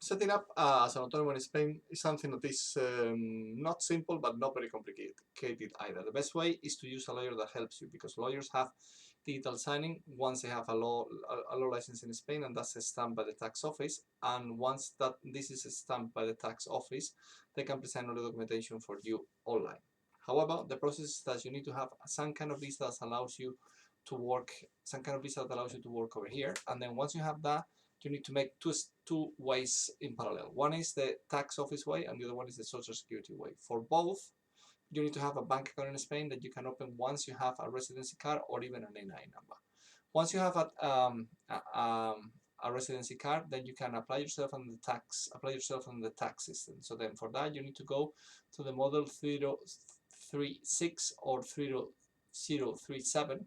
Setting up as an autonomo in Spain is something that is not simple but not very complicated either. The best way is to use a lawyer that helps you, because lawyers have digital signing once they have a law license in Spain, and that's stamped by the tax office. And once that this is stamped by the tax office, they can present all the documentation for you online. However, the process is that you need to have some kind of visa that allows you to work, over here, and then once you have that, you need to make two ways in parallel. One is the tax office way, and the other one is the social security way. For both, you need to have a bank account in Spain that you can open once you have a residency card or even an NI number. Once you have a residency card, then you can apply yourself on the tax system. So then for that, you need to go to the model 3036 or 3037,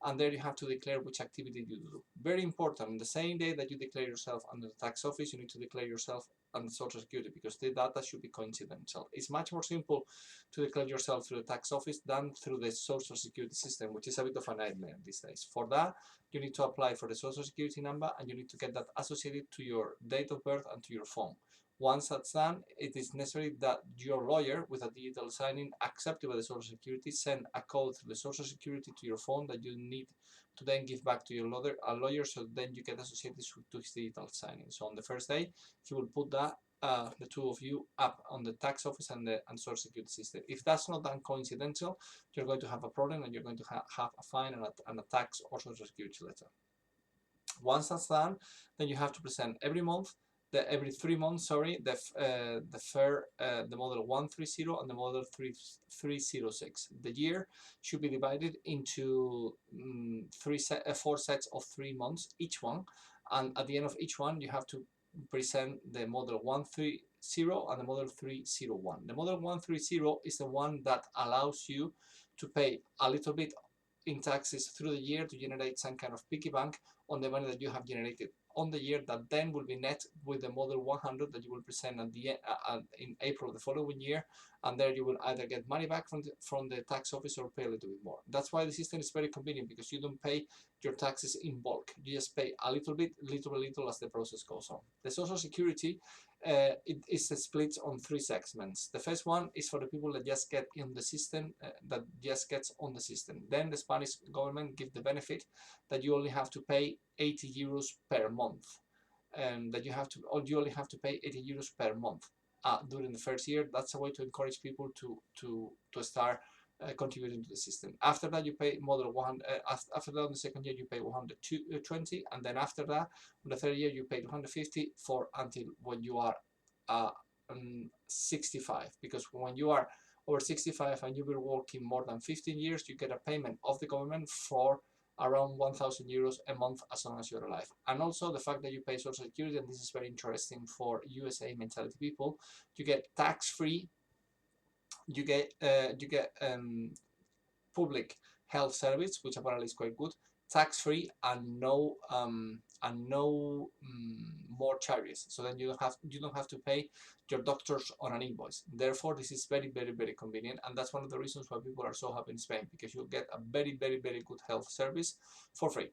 and there you have to declare which activity you do. Very important, on the same day that you declare yourself under the tax office, you need to declare yourself under social security, because the data should be coincidental. It's much more simple to declare yourself through the tax office than through the social security system, which is a bit of a nightmare these days. For that, you need to apply for the social security number, and you need to get that associated to your date of birth and to your phone. Once that's done, it is necessary that your lawyer, with a digital signing accepted by the Social Security, send a code through the Social Security to your phone that you need to then give back to your lawyer, so then you get associated to his digital signing. So on the first day, he will put that the two of you up on the tax office and the Social Security system. If that's not done coincidental, you're going to have a problem, and you're going to have a fine and a tax or Social Security letter. Once that's done, then you have to present every 3 months, the model 130 and the model 306. The year should be divided into 4 sets of 3 months each one, and at the end of each one you have to present the model 130 and the model 301. The model 130 is the one that allows you to pay a little bit in taxes through the year to generate some kind of piggy bank on the money that you have generated on the year, that then will be net with the model 100 that you will present at the in April of the following year, and there you will either get money back from the tax office or pay a little bit more. That's why the system is very convenient, because you don't pay your taxes in bulk. You just pay a little bit as the process goes on. The Social Security it is split on 3 segments. The first one is for the people that just get in the system, gets on the system. Then the Spanish government gives the benefit that you only have to pay 80 euros per month, and that you only have to pay 80 euros per month during the first year. That's a way to encourage people to start contributing to the system. After that, you pay model 100. After that, on the second year, you pay 120, and then after that, on the third year, you pay 250 until when you are 65. Because when you are over 65 and you've been working more than 15 years, you get a payment of the government for around 1,000 euros a month as long as you're alive. And also the fact that you pay Social Security, and this is very interesting for USA mentality people, you get tax-free. You get public health service, which apparently is quite good, tax-free, and no more charges. So then you don't have to pay your doctors on an invoice. Therefore, this is very, very, very convenient, and that's one of the reasons why people are so happy in Spain, because you get a very, very, very good health service for free.